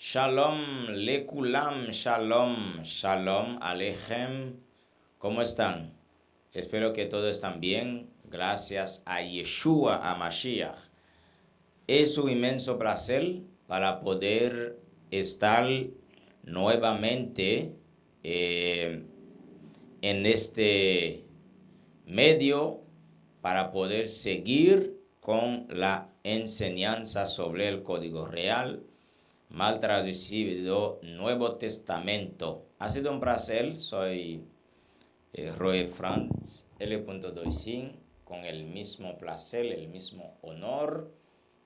Shalom, lekulam, shalom, shalom, alejem. ¿Cómo están? Espero que todos están bien. Gracias a Yeshua, a Mashiach. Es un inmenso placer para poder estar nuevamente en este medio para poder seguir con la enseñanza sobre el Código Real, mal traducido Nuevo Testamento. Ha sido un placer, soy Roy Franz L.Doisin, con el mismo placer, el mismo honor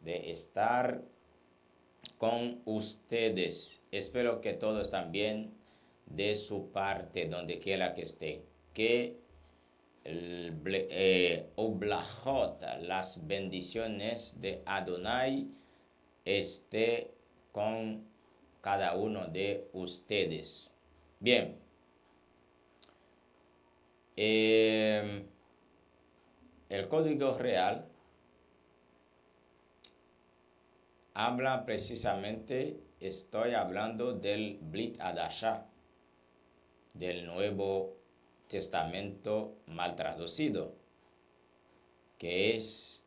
de estar con ustedes. Espero que todos están bien de su parte, donde quiera que esté. Que Oblajot, las bendiciones de Adonai esté con cada uno de ustedes. Bien, el Código Real habla precisamente, estoy hablando del Brit Hadashah, del Nuevo Testamento mal traducido, que es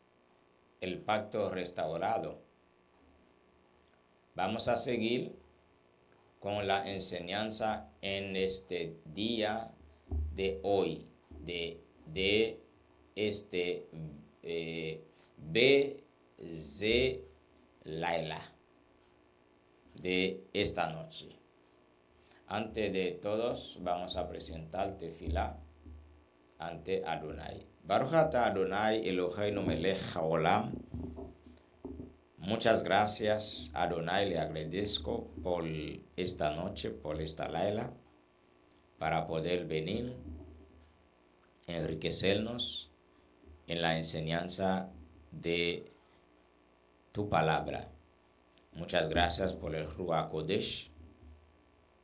el pacto restaurado. Vamos a seguir con la enseñanza en este día de hoy, de este BZ Laila, de esta noche. Antes de todos, vamos a presentar tefilá ante Adonai. Baruch atah Adonai Eloheinu melech haolam. Muchas gracias, Adonai, le agradezco por esta noche, por esta laila, para poder venir, enriquecernos en la enseñanza de tu palabra. Muchas gracias por el Ruach Kodesh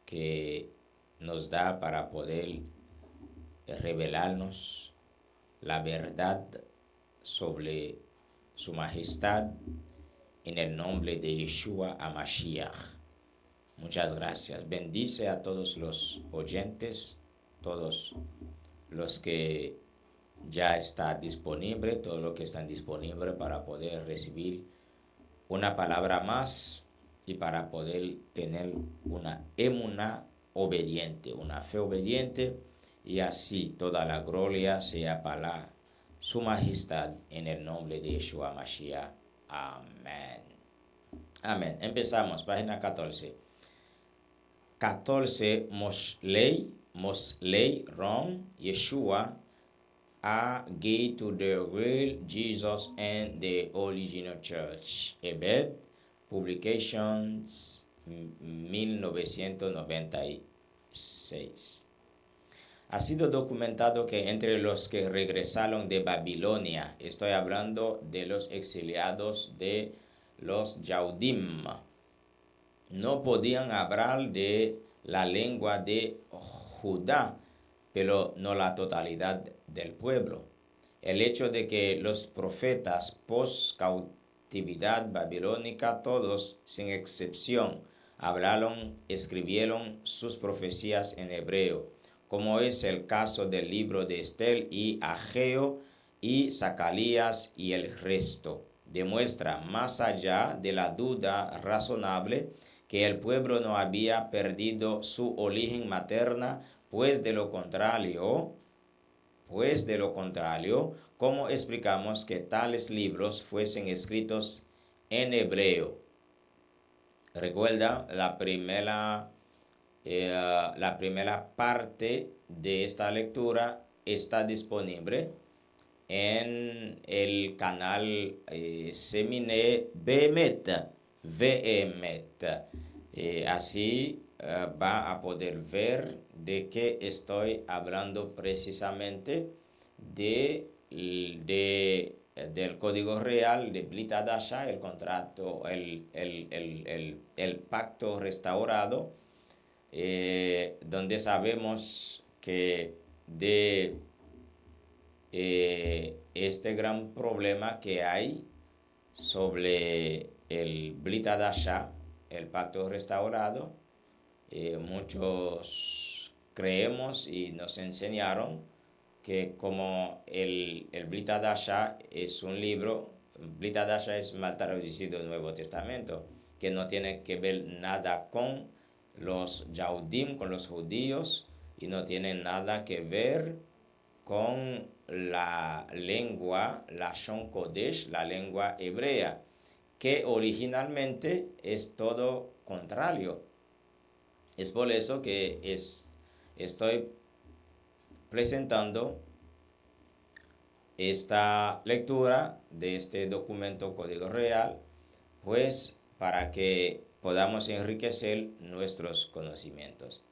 que nos da para poder revelarnos la verdad sobre su majestad en el nombre de Yeshua HaMashiach. Muchas gracias. Bendice a todos los oyentes, todos los que ya está disponible, todos los que están disponibles para poder recibir una palabra más y para poder tener una emuná obediente, una fe obediente, y así toda la gloria sea para su majestad en el nombre de Yeshua Mashiach. Amén. Amén. Empezamos, página 14. 14, Mosley, Ron, Yeshua, are gay to the real Jesus and the original church. Ebed, Publications, 1996. Ha sido documentado que entre los que regresaron de Babilonia, estoy hablando de los exiliados de los Yaudim, no podían hablar de la lengua de Judá, pero no la totalidad del pueblo. El hecho de que los profetas post-cautividad babilónica, todos sin excepción, hablaron, escribieron sus profecías en hebreo, como es el caso del libro de Estel y Ageo y Zacarías y el resto, demuestra más allá de la duda razonable que el pueblo no había perdido su origen materna, pues de lo contrario, ¿cómo explicamos que tales libros fuesen escritos en hebreo? Recuerda la primera parte de esta lectura está disponible en el canal Semine Behemet. Así va a poder ver de qué estoy hablando precisamente del Código Real de Brit Hadashah, el contrato, el pacto restaurado, donde sabemos que de este gran problema que hay sobre el Brit Hadashah, el pacto restaurado. Muchos creemos y nos enseñaron que como el Brit Hadashah es un libro, Brit Hadashah es mal traducido del Nuevo Testamento, que no tiene que ver nada con los Yahudim, con los judíos, y no tiene nada que ver con la lengua, la Shon Kodesh, la lengua hebrea, que originalmente es todo contrario. Es por eso que estoy presentando esta lectura de este documento Código Real, pues para que podamos enriquecer nuestros conocimientos.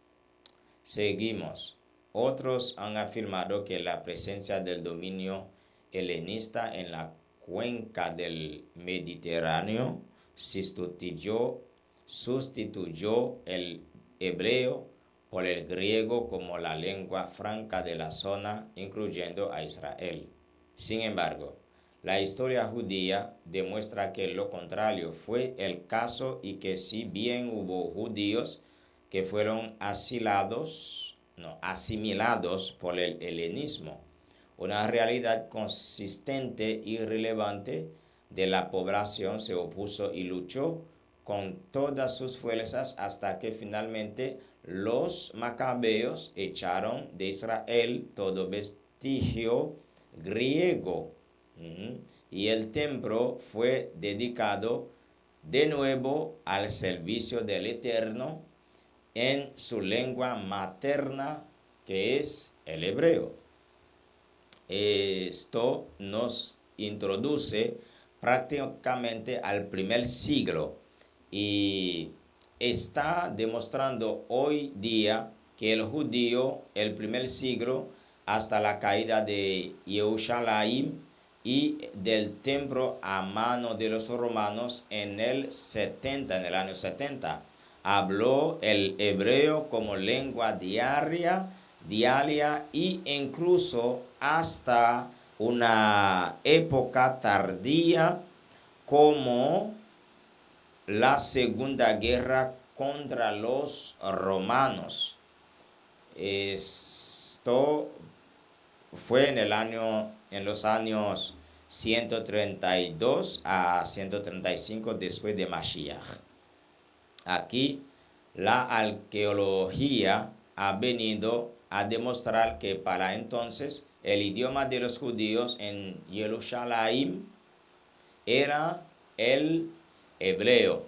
Seguimos. Otros han afirmado que la presencia del dominio helenista en la cuenca del Mediterráneo sustituyó el hebreo por el griego como la lengua franca de la zona, incluyendo a Israel. Sin embargo, la historia judía demuestra que lo contrario fue el caso y que si bien hubo judíos que fueron asimilados por el helenismo, una realidad consistente y relevante de la población se opuso y luchó con todas sus fuerzas hasta que finalmente los macabeos echaron de Israel todo vestigio griego. Y el templo fue dedicado de nuevo al servicio del Eterno en su lengua materna, que es el hebreo. Esto nos introduce prácticamente al primer siglo y está demostrando hoy día que el judío, el primer siglo, hasta la caída de Jerusalén y del templo a mano de los romanos en el año 70, habló el hebreo como lengua diaria y incluso hasta una época tardía como la Segunda Guerra contra los romanos. Esto fue en los años 132 a 135 después de Mashiach. Aquí la arqueología ha venido a demostrar que para entonces el idioma de los judíos en Jerusalén era el hebreo.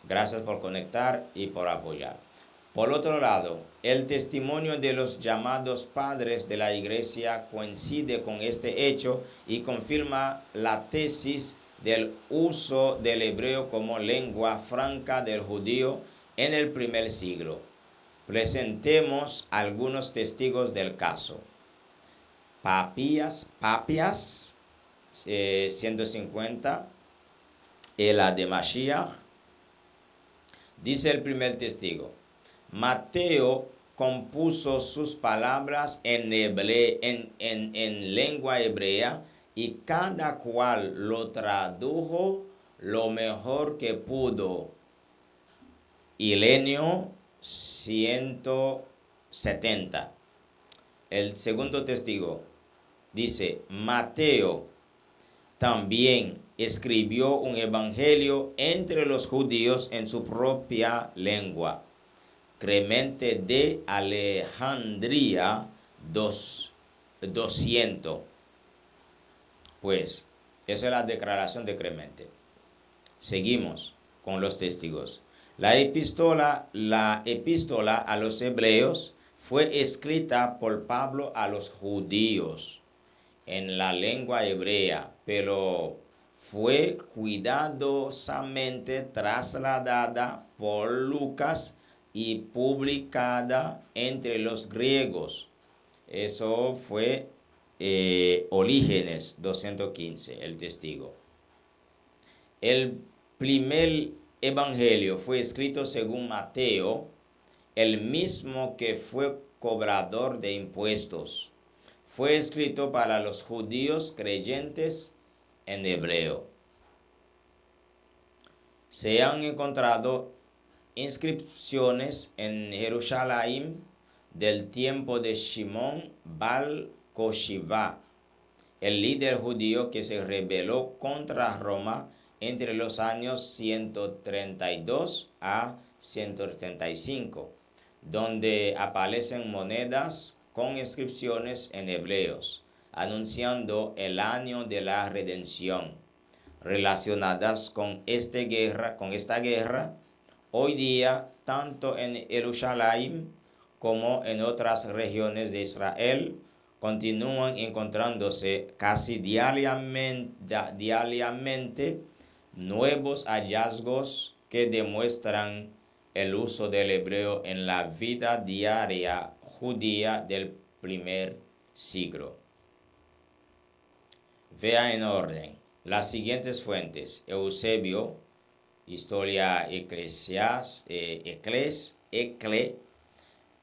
Gracias por conectar y por apoyar. Por otro lado, el testimonio de los llamados padres de la iglesia coincide con este hecho y confirma la tesis del uso del hebreo como lengua franca del judío en el primer siglo. Presentemos algunos testigos del caso. Papias 150, la de Mashiach. Dice el primer testigo: Mateo compuso sus palabras en lengua hebrea y cada cual lo tradujo lo mejor que pudo. Ilenio 170. El segundo testigo dice: Mateo también escribió un evangelio entre los judíos en su propia lengua. Clemente de Alejandría 200. Pues, esa es la declaración de Clemente. Seguimos con los testigos. La epístola a los hebreos fue escrita por Pablo a los judíos en la lengua hebrea, pero fue cuidadosamente trasladada por Lucas y publicada entre los griegos. Eso fue Orígenes 215, el testigo. El primer evangelio fue escrito según Mateo, el mismo que fue cobrador de impuestos. Fue escrito para los judíos creyentes en hebreo. Se han encontrado inscripciones en Jerusalén del tiempo de Shimón Bar Kokhba, el líder judío que se rebeló contra Roma entre los años 132 a 135, donde aparecen monedas con inscripciones en hebreos, anunciando el año de la redención. Relacionadas con esta guerra, hoy día, tanto en Jerusalén como en otras regiones de Israel, continúan encontrándose casi diariamente nuevos hallazgos que demuestran el uso del hebreo en la vida diaria judía del primer siglo. Vea en orden las siguientes fuentes: Eusebio, Historia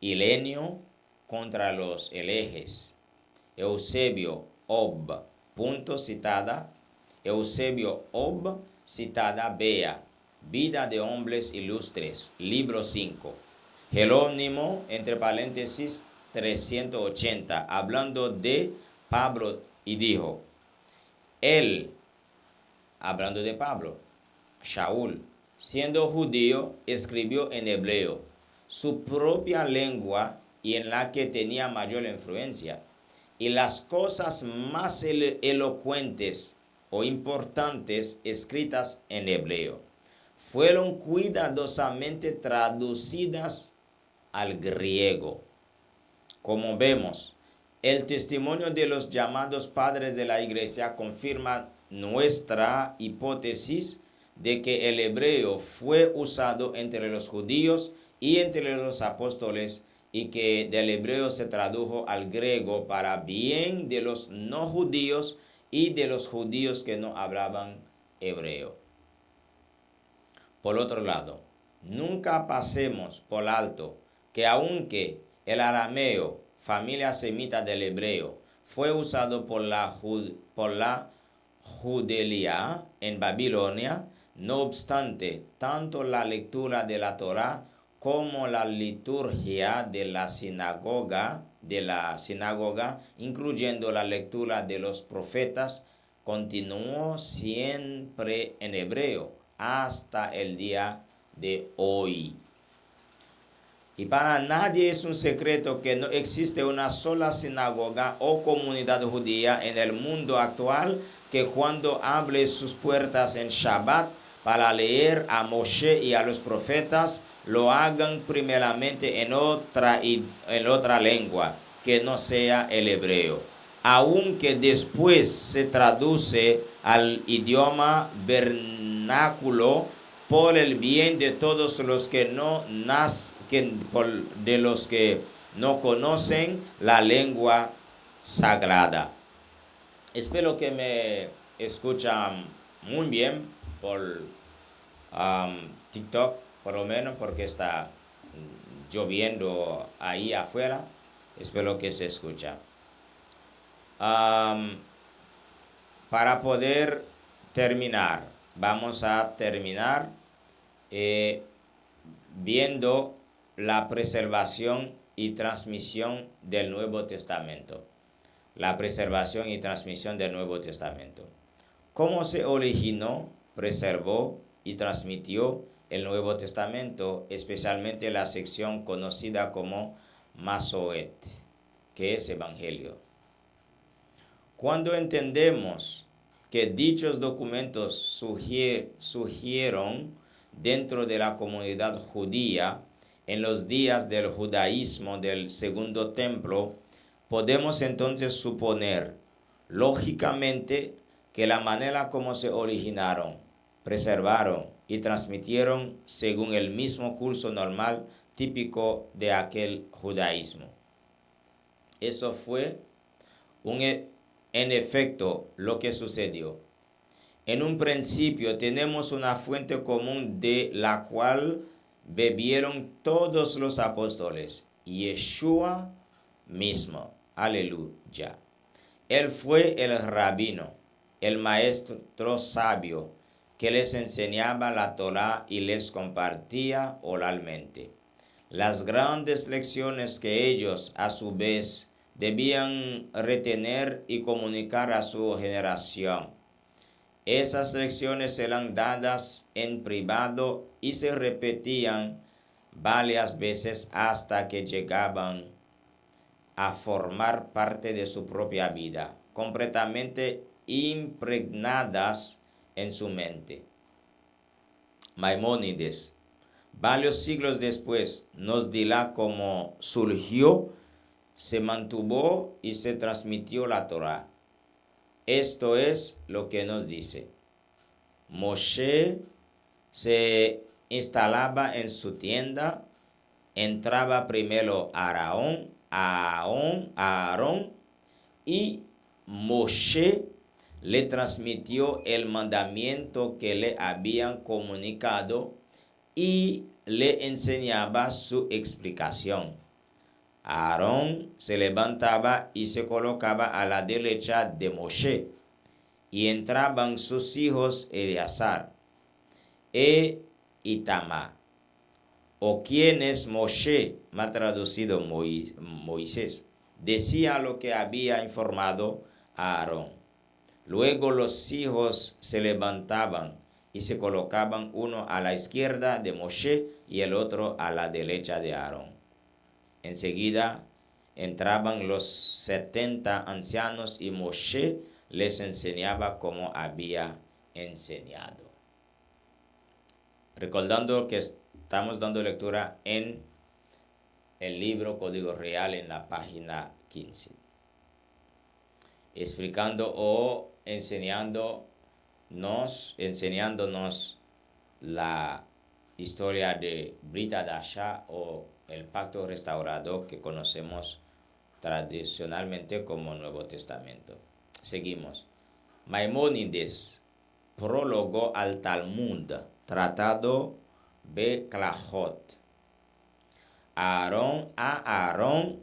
Ilenio contra los herejes, Eusebio Ob, punto citada, Eusebio Ob, citada Bea, Vida de hombres ilustres, libro 5, Jerónimo, entre paréntesis 380, hablando de Pablo, y dijo: él, hablando de Pablo, Shaul, siendo judío, escribió en hebreo, su propia lengua y en la que tenía mayor influencia, y las cosas más elocuentes o importantes escritas en hebreo fueron cuidadosamente traducidas al griego. Como vemos, el testimonio de los llamados padres de la iglesia confirma nuestra hipótesis de que el hebreo fue usado entre los judíos y entre los apóstoles, y que del hebreo se tradujo al griego para bien de los no judíos y de los judíos que no hablaban hebreo. Por otro lado, nunca pasemos por alto que aunque el arameo, familia semita del hebreo, fue usado por la Judería en Babilonia, no obstante, tanto la lectura de la Torá como la liturgia de la sinagoga, incluyendo la lectura de los profetas, continuó siempre en hebreo hasta el día de hoy. Y para nadie es un secreto que no existe una sola sinagoga o comunidad judía en el mundo actual que cuando abre sus puertas en Shabbat para leer a Moshe y a los profetas, lo hagan primeramente en otra lengua que no sea el hebreo, aunque después se traduce al idioma vernáculo por el bien de todos los que de los que no conocen la lengua sagrada. Espero que me escuchan muy bien por TikTok, por lo menos, porque está lloviendo ahí afuera. Espero que se escucha. Para poder terminar, vamos a terminar viendo la preservación y transmisión del Nuevo Testamento. La preservación y transmisión del Nuevo Testamento. ¿Cómo se originó, preservó y transmitió el Nuevo Testamento, especialmente la sección conocida como Masoret, que es Evangelio? Cuando entendemos que dichos documentos surgieron dentro de la comunidad judía en los días del judaísmo del Segundo Templo, podemos entonces suponer, lógicamente, que la manera como se originaron, preservaron y transmitieron según el mismo curso normal típico de aquel judaísmo. Eso fue en efecto lo que sucedió. En un principio tenemos una fuente común de la cual bebieron todos los apóstoles, Yeshua mismo. Aleluya. Él fue el rabino, el maestro sabio, que les enseñaba la Torá y les compartía oralmente las grandes lecciones que ellos a su vez debían retener y comunicar a su generación. Esas lecciones eran dadas en privado y se repetían varias veces hasta que llegaban a formar parte de su propia vida, completamente impregnadas en su mente. Maimónides, varios siglos después, nos dirá cómo surgió, se mantuvo y se transmitió la Torá. Esto es lo que nos dice. Moshe se instalaba en su tienda, entraba primero Aarón, y Moshe le transmitió el mandamiento que le habían comunicado y le enseñaba su explicación. Aarón se levantaba y se colocaba a la derecha de Moshe, y entraban sus hijos Eleazar e Itamar. ¿O quién es Moshe? Mal traducido Moisés. Decía lo que había informado a Aarón. Luego los hijos se levantaban y se colocaban uno a la izquierda de Moshe y el otro a la derecha de Aarón. Enseguida entraban los 70 ancianos y Moshe les enseñaba como había enseñado. Recordando que estamos dando lectura en el libro Código Real en la página 15. Explicando o enseñándonos la historia de Brit Hadashah o el pacto restaurado que conocemos tradicionalmente como Nuevo Testamento. Seguimos. Maimónides, prólogo al Talmud, tratado Beklajot. Aarón,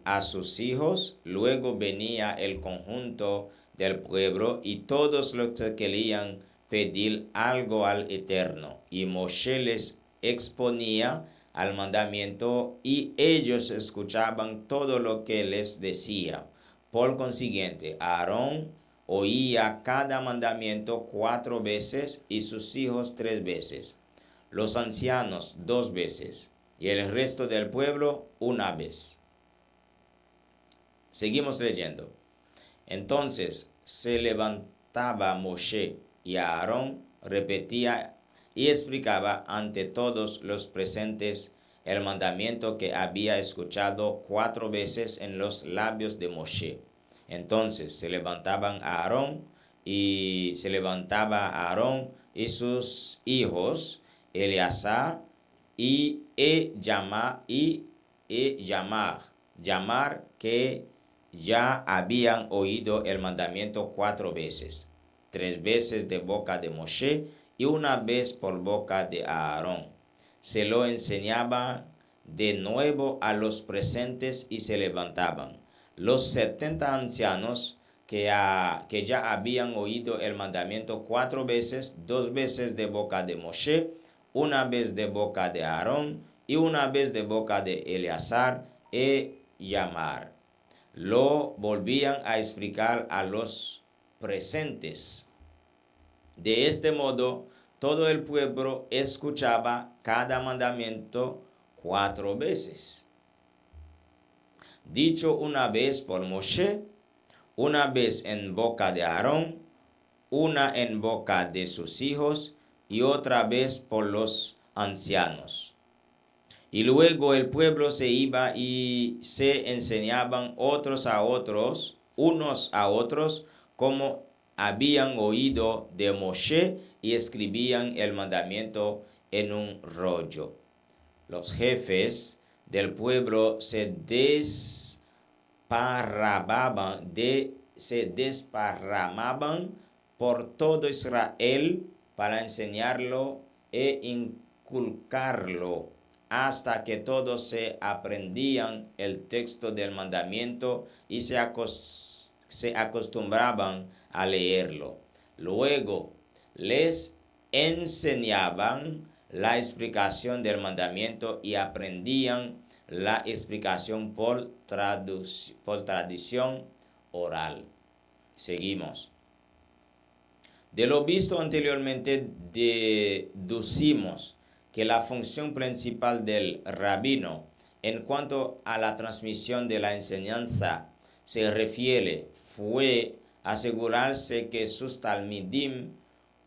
a sus hijos, luego venía el conjunto del pueblo y todos los que querían pedir algo al Eterno, y Moshe les exponía al mandamiento y ellos escuchaban todo lo que les decía. Por consiguiente, Aarón oía cada mandamiento 4 veces y sus hijos 3 veces, los ancianos 2 veces y el resto del pueblo 1 vez. Seguimos leyendo. Entonces se levantaba Moshe y Aarón repetía y explicaba ante todos los presentes el mandamiento que había escuchado 4 veces en los labios de Moshe. Entonces se levantaba Aarón y sus hijos Eleazar y llamar que ya habían oído el mandamiento 4 veces, 3 veces de boca de Moshe y 1 vez por boca de Aarón. Se lo enseñaba de nuevo a los presentes y se levantaban. Los 70 ancianos que ya habían oído el mandamiento 4 veces, 2 veces de boca de Moshe, 1 vez de boca de Aarón y 1 vez de boca de Eleazar llamar. Lo volvían a explicar a los presentes. De este modo, todo el pueblo escuchaba cada mandamiento 4 veces. Dicho 1 vez por Moshe, 1 vez en boca de Aarón, 1 en boca de sus hijos y otra vez por los ancianos. Y luego el pueblo se iba y se enseñaban unos a otros, como habían oído de Moshe, y escribían el mandamiento en un rollo. Los jefes del pueblo se desparramaban por todo Israel para enseñarlo e inculcarlo, hasta que todos se aprendían el texto del mandamiento y se acostumbraban a leerlo. Luego les enseñaban la explicación del mandamiento y aprendían la explicación por tradición oral. Seguimos. De lo visto anteriormente, deducimos que la función principal del rabino en cuanto a la transmisión de la enseñanza se refiere fue asegurarse que sus talmidim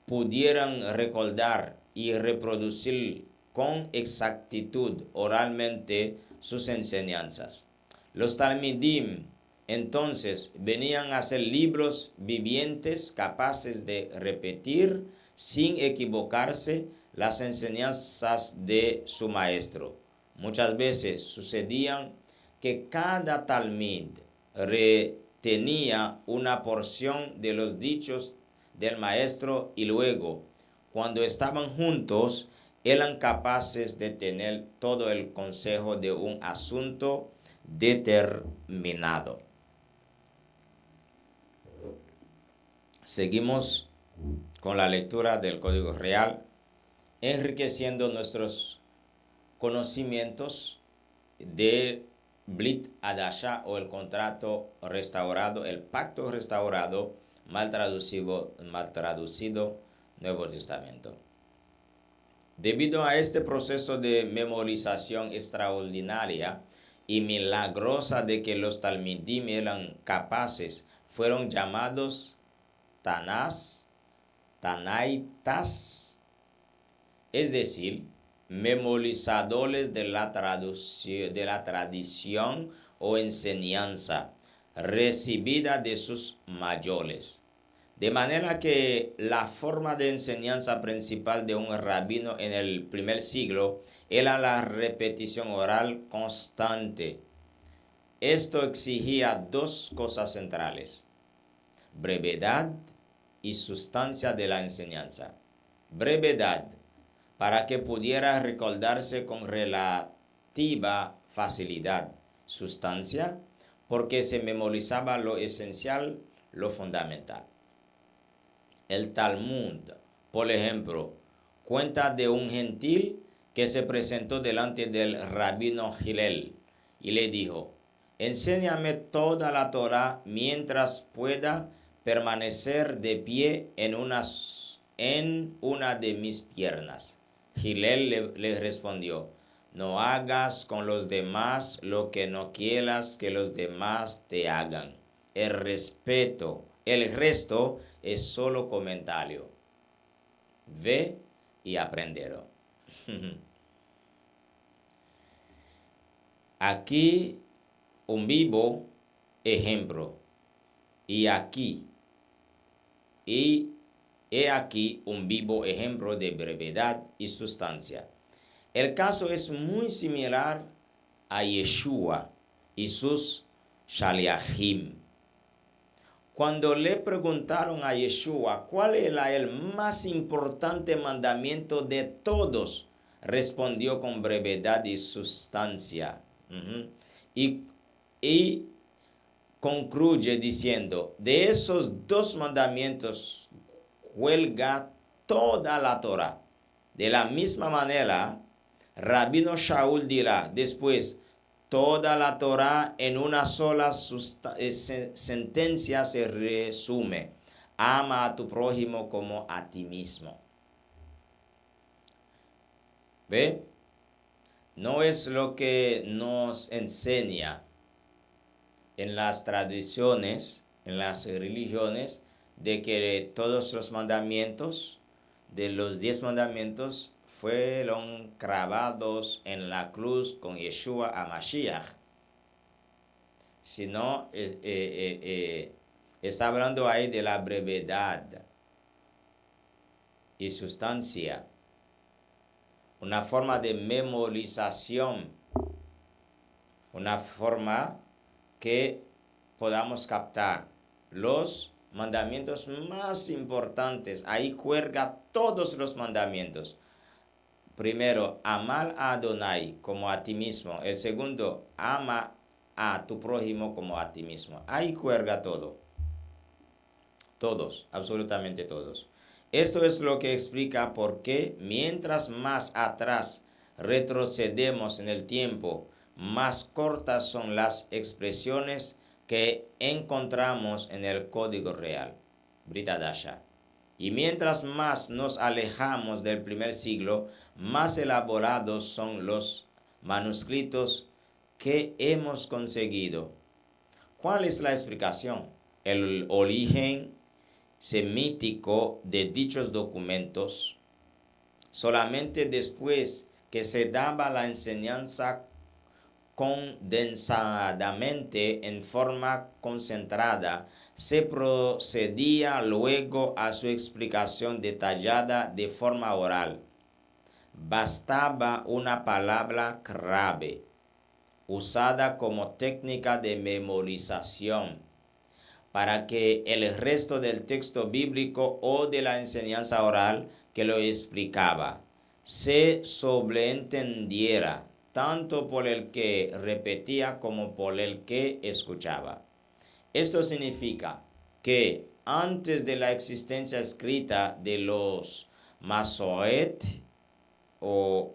pudieran recordar y reproducir con exactitud oralmente sus enseñanzas. Los talmidim entonces venían a ser libros vivientes capaces de repetir sin equivocarse las enseñanzas de su maestro. Muchas veces sucedían que cada talmid retenía una porción de los dichos del maestro y luego, cuando estaban juntos, eran capaces de tener todo el consejo de un asunto determinado. Seguimos con la lectura del Código Real, enriqueciendo nuestros conocimientos de Brit Hadashah o el contrato restaurado, el pacto restaurado, mal traducido Nuevo Testamento. Debido a este proceso de memorización extraordinaria y milagrosa de que los talmidim eran capaces, fueron llamados Tanás, Tanaitas, es decir, memorizadores de la tradición o enseñanza recibida de sus mayores. De manera que la forma de enseñanza principal de un rabino en el primer siglo era la repetición oral constante. Esto exigía dos cosas centrales: brevedad y sustancia de la enseñanza. Brevedad, para que pudiera recordarse con relativa facilidad. Sustancia, porque se memorizaba lo esencial, lo fundamental. El Talmud, por ejemplo, cuenta de un gentil que se presentó delante del rabino Hillel y le dijo: enséñame toda la Torá mientras pueda permanecer de pie en una de mis piernas. Hillel le respondió: no hagas con los demás lo que no quieras que los demás te hagan. El resto es solo comentario. Ve y aprenderlo. Aquí un vivo ejemplo. Y he aquí un vivo ejemplo de brevedad y sustancia. El caso es muy similar a Yeshua y sus Shaliachim. Cuando le preguntaron a Yeshua cuál era el más importante mandamiento de todos, respondió con brevedad y sustancia. Y concluye diciendo: de esos dos mandamientos cuelga toda la Torá. De la misma manera, Rabino Shaul dirá después: toda la Torá en una sola sentencia se resume: ama a tu prójimo como a ti mismo. ¿Ve? No es lo que nos enseña en las tradiciones, en las religiones, de que todos los mandamientos, de los 10 mandamientos, fueron clavados en la cruz con Yeshua HaMashiach, sino está hablando ahí de la brevedad y sustancia, una forma de memorización, una forma que podamos captar los mandamientos más importantes. Ahí cuelga todos los mandamientos. Primero, amar a Adonai como a ti mismo. El segundo, ama a tu prójimo como a ti mismo. Ahí cuelga todo. Todos, absolutamente todos. Esto es lo que explica por qué mientras más atrás retrocedemos en el tiempo, más cortas son las expresiones que encontramos en el Código Real, Brit Hadasha. Y mientras más nos alejamos del primer siglo, más elaborados son los manuscritos que hemos conseguido. ¿Cuál es la explicación? El origen semítico de dichos documentos. Solamente después que se daba la enseñanza condensadamente en forma concentrada, se procedía luego a su explicación detallada de forma oral. Bastaba una palabra clave, usada como técnica de memorización, para que el resto del texto bíblico o de la enseñanza oral que lo explicaba se sobreentendiera tanto por el que repetía como por el que escuchaba. Esto significa que antes de la existencia escrita de los Masoret o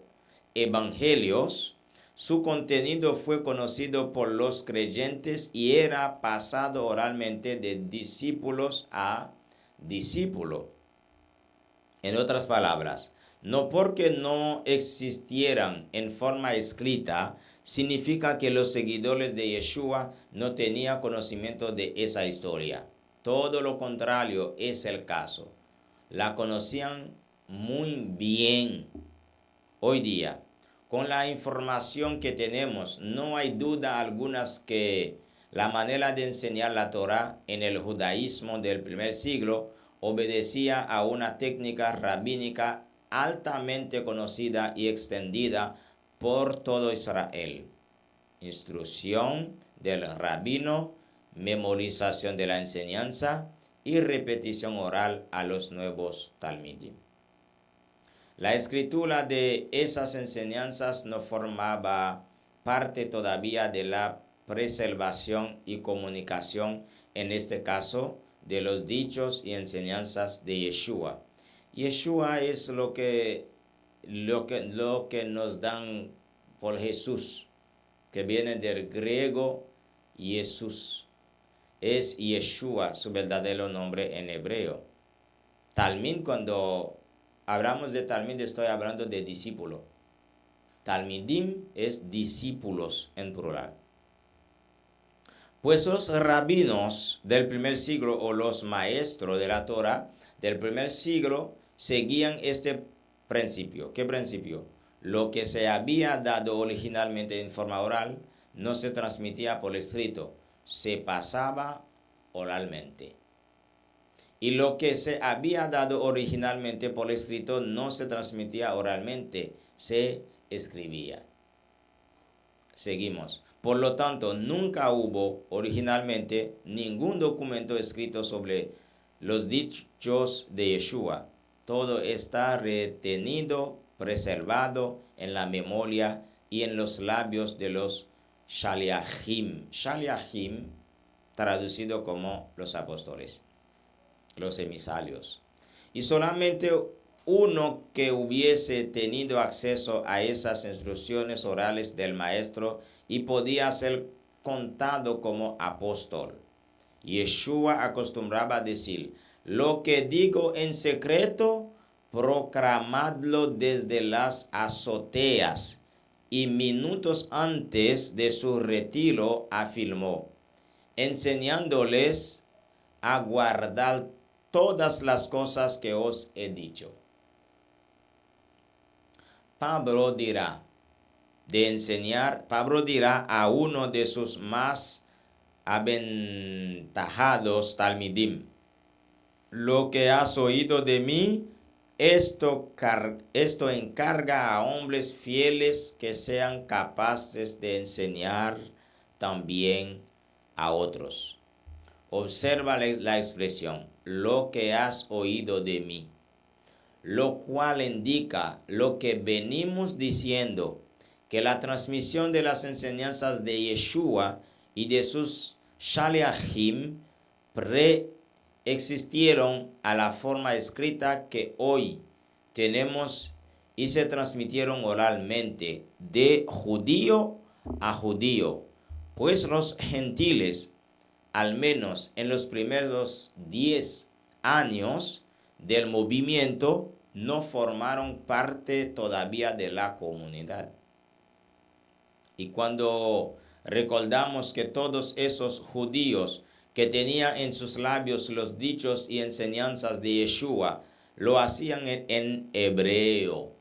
evangelios, su contenido fue conocido por los creyentes y era pasado oralmente de discípulos a discípulo. En otras palabras, no porque no existieran en forma escrita, significa que los seguidores de Yeshua no tenían conocimiento de esa historia. Todo lo contrario es el caso. La conocían muy bien. Hoy día, con la información que tenemos, no hay duda alguna que la manera de enseñar la Torá en el judaísmo del primer siglo obedecía a una técnica rabínica altamente conocida y extendida por todo Israel. Instrucción del rabino, memorización de la enseñanza y repetición oral a los nuevos talmidim. La escritura de esas enseñanzas no formaba parte todavía de la preservación y comunicación, en este caso, de los dichos y enseñanzas de Yeshua. Yeshua es lo que nos dan por Jesús, que viene del griego Jesús. Es Yeshua, su verdadero nombre en hebreo. Talmid, cuando hablamos de Talmid, estoy hablando de discípulo. Talmidim es discípulos en plural. Pues los rabinos del primer siglo o los maestros de la Torah del primer siglo seguían este principio. ¿Qué principio? Lo que se había dado originalmente en forma oral no se transmitía por escrito, se pasaba oralmente. Y lo que se había dado originalmente por escrito no se transmitía oralmente, se escribía. Seguimos. Por lo tanto, nunca hubo originalmente ningún documento escrito sobre los dichos de Yeshua. Todo está retenido, preservado en la memoria y en los labios de los Shaliachim. Shaliachim, traducido como los apóstoles, los emisarios. Y solamente uno que hubiese tenido acceso a esas instrucciones orales del maestro y podía ser contado como apóstol. Yeshua acostumbraba a decir: lo que digo en secreto, proclamadlo desde las azoteas. Y minutos antes de su retiro afirmó, enseñándoles a guardar todas las cosas que os he dicho. Pablo dirá a uno de sus más aventajados talmidim: lo que has oído de mí, esto encarga a hombres fieles que sean capaces de enseñar también a otros. Observa la expresión, lo que has oído de mí, lo cual indica lo que venimos diciendo, que la transmisión de las enseñanzas de Yeshua y de sus Shaliachim existieron a la forma escrita que hoy tenemos y se transmitieron oralmente de judío a judío, pues los gentiles, al menos en los primeros 10 años del movimiento, no formaron parte todavía de la comunidad. Y cuando recordamos que todos esos judíos que tenían en sus labios los dichos y enseñanzas de Yeshua, lo hacían en hebreo.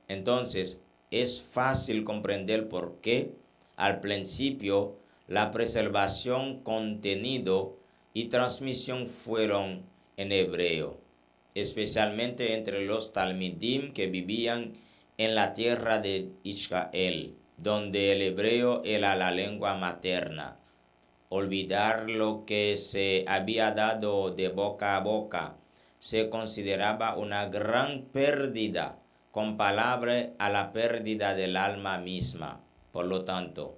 Entonces, es fácil comprender por qué al principio la preservación, contenido y transmisión fueron en hebreo, especialmente entre los talmidim que vivían en la tierra de Israel, donde el hebreo era la lengua materna. Olvidar lo que se había dado de boca a boca se consideraba una gran pérdida, comparable a la pérdida del alma misma. Por lo tanto,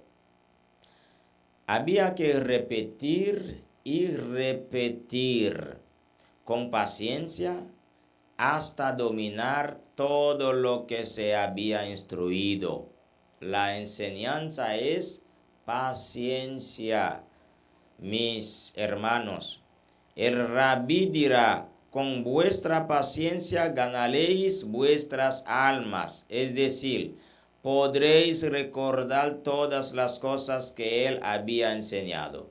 había que repetir y repetir con paciencia hasta dominar todo lo que se había instruido. La enseñanza es paciencia. Mis hermanos, el rabí dirá: con vuestra paciencia ganaréis vuestras almas, es decir, podréis recordar todas las cosas que él había enseñado,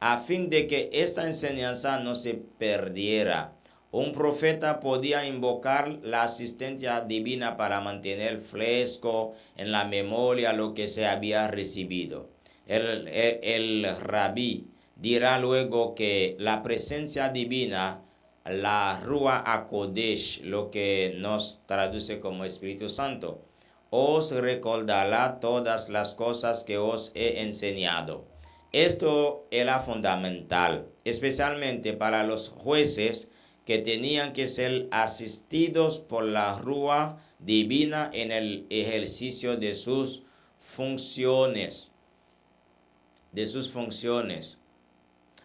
a fin de que esta enseñanza no se perdiera. Un profeta podía invocar la asistencia divina para mantener fresco en la memoria lo que se había recibido. El rabí dirá luego que la presencia divina, la Ruach HaKodesh, lo que nos traduce como Espíritu Santo, os recordará todas las cosas que os he enseñado. Esto era fundamental, especialmente para los jueces que tenían que ser asistidos por la Ruach divina en el ejercicio de sus funciones.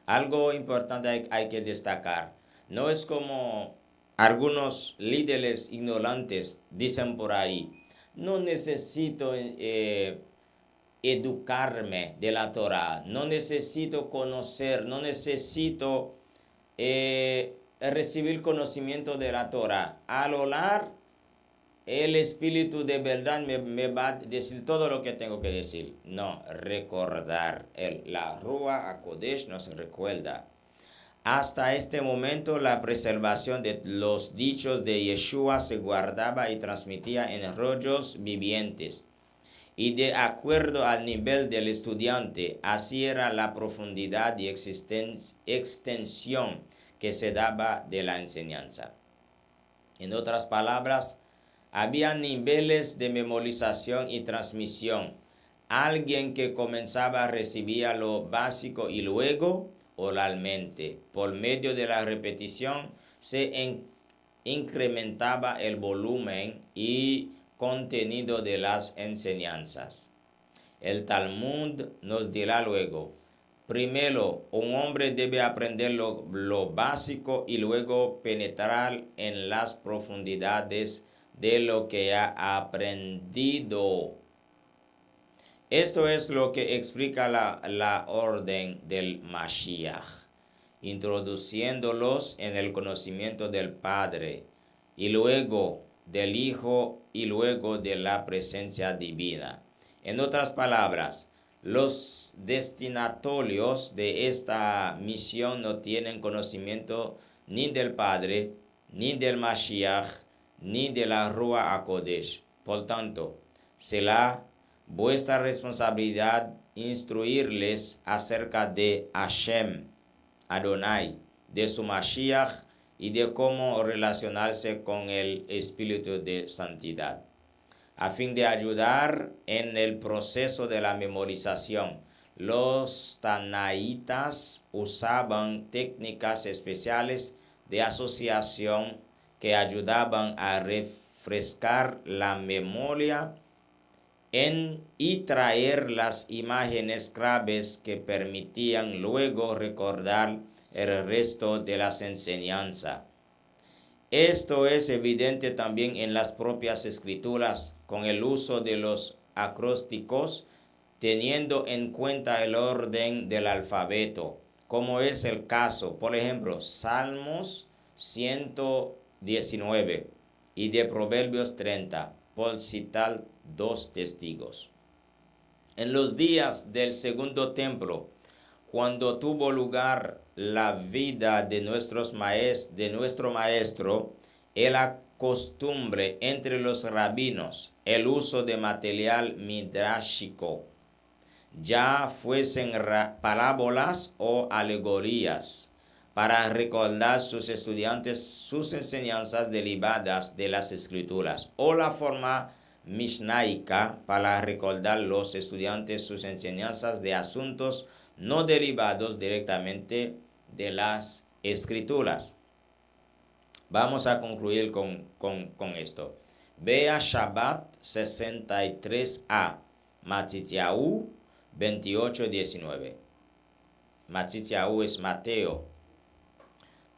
Algo importante hay que destacar. No es como algunos líderes ignorantes dicen por ahí: no necesito educarme de la Torah, no necesito conocer, no necesito recibir conocimiento de la Torah. Al orar, el Espíritu de verdad me va a decir todo lo que tengo que decir. No, recordar. La Ruach HaKodesh nos recuerda. Hasta este momento, la preservación de los dichos de Yeshua se guardaba y transmitía en rollos vivientes. Y de acuerdo al nivel del estudiante, así era la profundidad y extensión que se daba de la enseñanza. En otras palabras, había niveles de memorización y transmisión. Alguien que comenzaba recibía lo básico y luego, oralmente, por medio de la repetición, se incrementaba el volumen y contenido de las enseñanzas. El Talmud nos dirá luego: primero, un hombre debe aprender lo básico y luego penetrar en las profundidades de lo que ha aprendido. Esto es lo que explica la orden del Mashiach, introduciéndolos en el conocimiento del Padre, y luego del Hijo, y luego de la presencia divina. En otras palabras, los destinatarios de esta misión no tienen conocimiento ni del Padre, ni del Mashiach, ni de la Ruach HaKodesh. Por tanto, será vuestra responsabilidad instruirles acerca de Hashem, Adonai, de su Mashiach y de cómo relacionarse con el Espíritu de Santidad, a fin de ayudar en el proceso de la memorización. Los tanaitas usaban técnicas especiales de asociación que ayudaban a refrescar la memoria y traer las imágenes claves que permitían luego recordar el resto de las enseñanzas. Esto es evidente también en las propias escrituras, con el uso de los acrósticos, teniendo en cuenta el orden del alfabeto, como es el caso, por ejemplo, Salmos 119 y de Proverbios 30, por citar dos testigos. En los días del segundo templo, cuando tuvo lugar la vida de nuestro maestro, era costumbre entre los rabinos el uso de material midrashico, ya fuesen parábolas o alegorías, para recordar a sus estudiantes sus enseñanzas derivadas de las escrituras, o la forma mishnaica para recordar a los estudiantes sus enseñanzas de asuntos no derivados directamente de las escrituras. Vamos a concluir con esto. Vea Shabbat 63a, Matityahu 28:19. Matityahu es Mateo.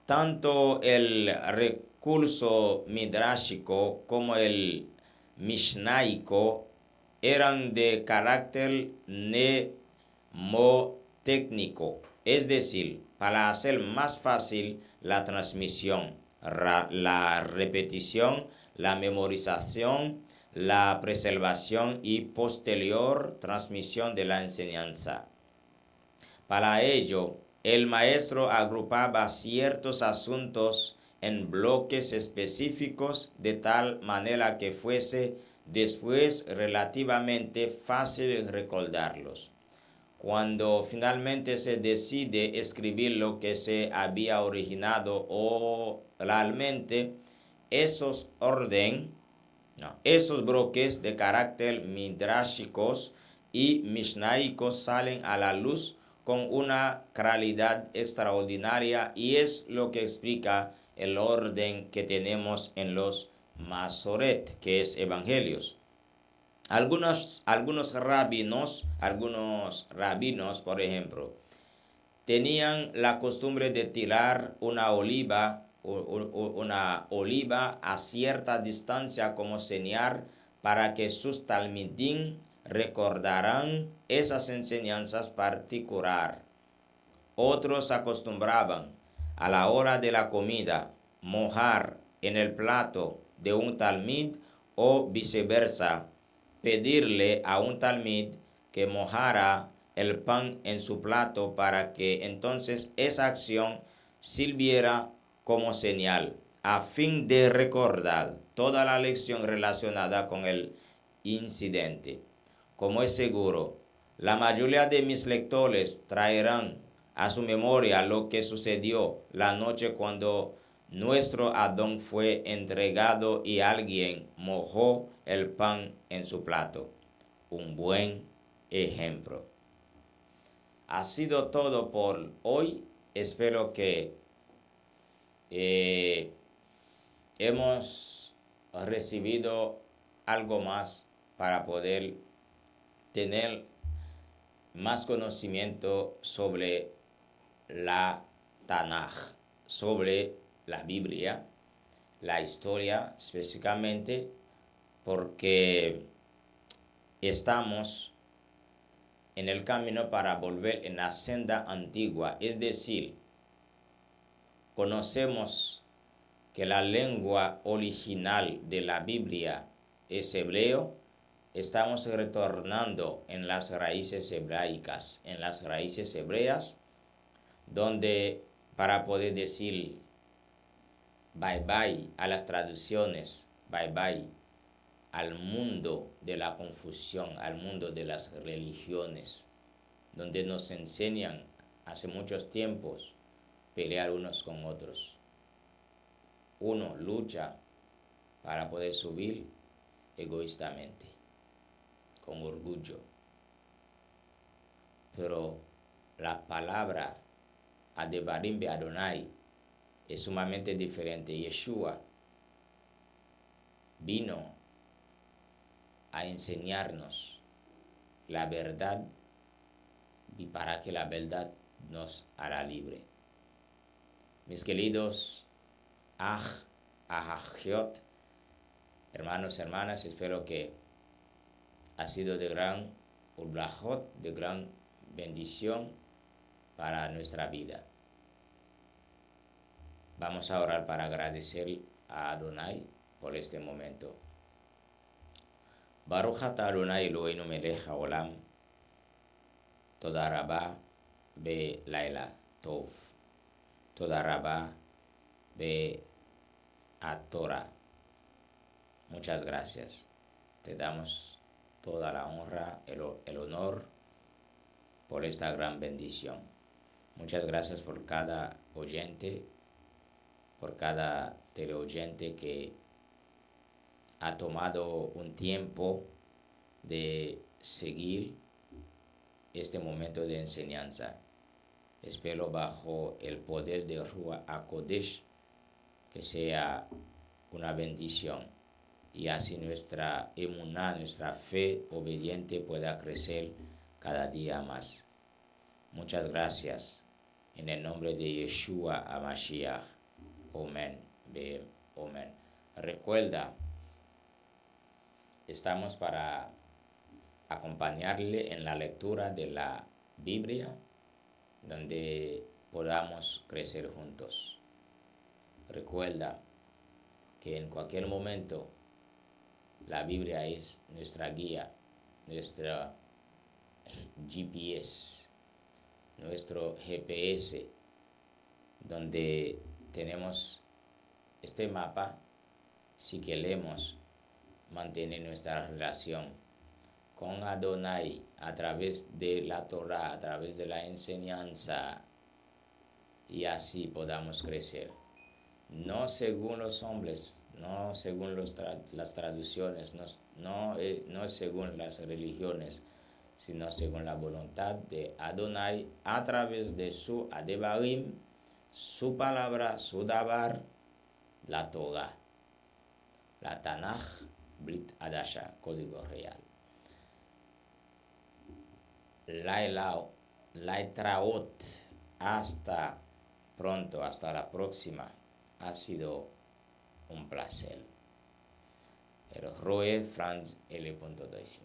Tanto el recurso midrashico como el mishnaico eran de carácter mnemotécnico, es decir, para hacer más fácil la transmisión, la repetición, la memorización, la preservación y posterior transmisión de la enseñanza. Para ello, el maestro agrupaba ciertos asuntos en bloques específicos de tal manera que fuese después relativamente fácil recordarlos. Cuando finalmente se decide escribir lo que se había originado oralmente, esos bloques de carácter midrashicos y mishnaicos salen a la luz con una claridad extraordinaria, y es lo que explica el orden que tenemos en los Masoret, que es evangelios. Algunos rabinos, por ejemplo, tenían la costumbre de tirar una oliva a cierta distancia como señal para que sus talmidim recordaran esas enseñanzas particulares. Otros acostumbraban, a la hora de la comida, mojar en el plato de un talmid, o viceversa, pedirle a un talmid que mojara el pan en su plato para que entonces esa acción sirviera como señal, a fin de recordar toda la lección relacionada con el incidente. Como es seguro, la mayoría de mis lectores traerán a su memoria lo que sucedió la noche cuando nuestro Adón fue entregado y alguien mojó el pan en su plato. Un buen ejemplo. Ha sido todo por hoy. Espero que hemos recibido algo más para poder tener más conocimiento sobre la Tanaj, sobre la Biblia, la historia específicamente, porque estamos en el camino para volver en la senda antigua, es decir, conocemos que la lengua original de la Biblia es hebreo. Estamos retornando en las raíces hebraicas, en las raíces hebreas, donde para poder decir bye bye a las traducciones, bye bye al mundo de la confusión, al mundo de las religiones, donde nos enseñan hace muchos tiempos pelear unos con otros. Uno lucha para poder subir egoístamente, con orgullo. Pero la palabra Adevarim be Adonai es sumamente diferente. Yeshua vino a enseñarnos la verdad y para que la verdad nos hará libre. Mis queridos ahajiot, hermanos, hermanas, espero que ha sido de gran ulbrajot, de gran bendición para nuestra vida. Vamos a orar para agradecer a Adonai por este momento. Baruch atah Adonai Eloheinu melech haolam, toda rabá be laila tov, toda rabá be atora. Muchas gracias. Te damos toda la honra, el honor por esta gran bendición. Muchas gracias por cada oyente, por cada teleoyente que ha tomado un tiempo de seguir este momento de enseñanza. Espero bajo el poder de Ruach HaKodesh que sea una bendición y así nuestra emuná, nuestra fe obediente pueda crecer cada día más. Muchas gracias. En el nombre de Yeshua HaMashiach. Amén. Amén. Recuerda, estamos para acompañarle en la lectura de la Biblia, donde podamos crecer juntos. Recuerda que en cualquier momento la Biblia es nuestra guía, nuestra GPS, nuestro GPS, donde tenemos este mapa si queremos mantener nuestra relación con Adonai a través de la Torah, a través de la enseñanza, y así podamos crecer. No según los hombres, no según las traducciones, no es según las religiones, sino según la voluntad de Adonai a través de su Adebarim, su palabra, su Dabar, la Torah, la Tanaj, Brit Hadasha, código real. Laitraot, hasta pronto, hasta la próxima. Ha sido un placer. El Roe Franz L.2